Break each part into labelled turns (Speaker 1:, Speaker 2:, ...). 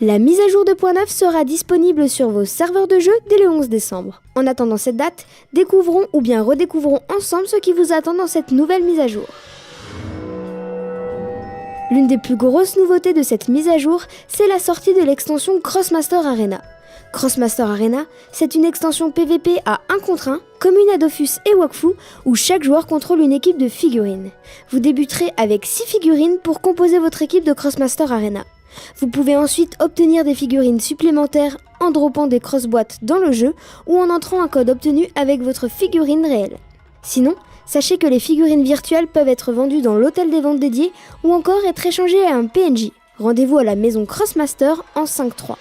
Speaker 1: La mise à jour de 2.9 sera disponible sur vos serveurs de jeu dès le 11 décembre. En attendant cette date, découvrons ou bien redécouvrons ensemble ce qui vous attend dans cette nouvelle mise à jour. L'une des plus grosses nouveautés de cette mise à jour, c'est la sortie de l'extension Crossmaster Arena. Crossmaster Arena, c'est une extension PVP à 1 contre 1, commune à Dofus et Wakfu, où chaque joueur contrôle une équipe de figurines. Vous débuterez avec 6 figurines pour composer votre équipe de Crossmaster Arena. Vous pouvez ensuite obtenir des figurines supplémentaires en droppant des cross-boîtes dans le jeu ou en entrant un code obtenu avec votre figurine réelle. Sinon, sachez que les figurines virtuelles peuvent être vendues dans l'hôtel des ventes dédié ou encore être échangées à un PNJ. Rendez-vous à la maison Crossmaster en 5-3.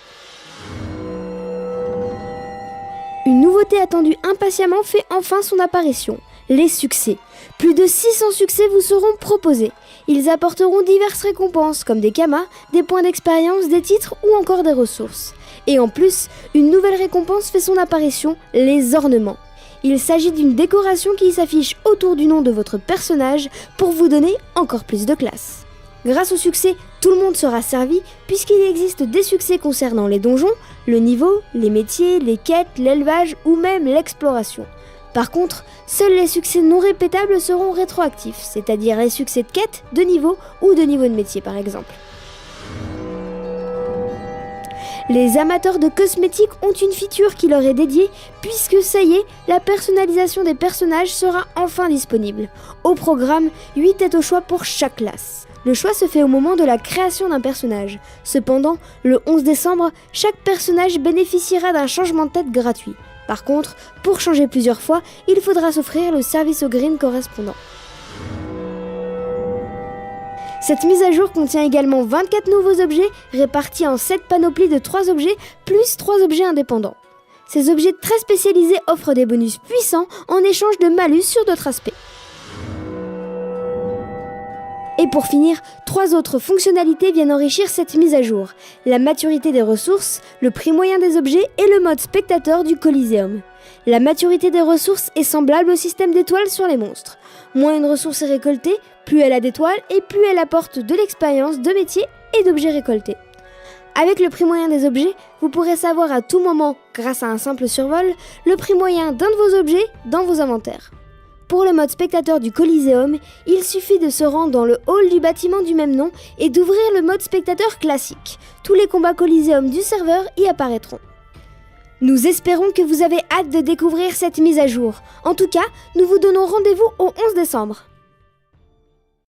Speaker 1: Une nouveauté attendue impatiemment fait enfin son apparition, les succès. Plus de 600 succès vous seront proposés. Ils apporteront diverses récompenses comme des kamas, des points d'expérience, des titres ou encore des ressources. Et en plus, une nouvelle récompense fait son apparition, les ornements. Il s'agit d'une décoration qui s'affiche autour du nom de votre personnage pour vous donner encore plus de classe. Grâce au succès, tout le monde sera servi puisqu'il existe des succès concernant les donjons, le niveau, les métiers, les quêtes, l'élevage ou même l'exploration. Par contre, seuls les succès non répétables seront rétroactifs, c'est-à-dire les succès de quête, de niveau ou de niveau de métier par exemple. Les amateurs de cosmétiques ont une feature qui leur est dédiée puisque ça y est, la personnalisation des personnages sera enfin disponible. Au programme, 8 têtes au choix pour chaque classe. Le choix se fait au moment de la création d'un personnage. Cependant, le 11 décembre, chaque personnage bénéficiera d'un changement de tête gratuit. Par contre, pour changer plusieurs fois, il faudra s'offrir le service au green correspondant. Cette mise à jour contient également 24 nouveaux objets répartis en 7 panoplies de 3 objets plus 3 objets indépendants. Ces objets très spécialisés offrent des bonus puissants en échange de malus sur d'autres aspects. Et pour finir, 3 autres fonctionnalités viennent enrichir cette mise à jour. La maturité des ressources, le prix moyen des objets et le mode spectateur du Coliseum. La maturité des ressources est semblable au système d'étoiles sur les monstres. Moins une ressource est récoltée, plus elle a d'étoiles et plus elle apporte de l'expérience, de métiers et d'objets récoltés. Avec le prix moyen des objets, vous pourrez savoir à tout moment, grâce à un simple survol, le prix moyen d'un de vos objets dans vos inventaires. Pour le mode spectateur du Coliseum, il suffit de se rendre dans le hall du bâtiment du même nom et d'ouvrir le mode spectateur classique. Tous les combats Coliseum du serveur y apparaîtront. Nous espérons que vous avez hâte de découvrir cette mise à jour. En tout cas, nous vous donnons rendez-vous au 11 décembre.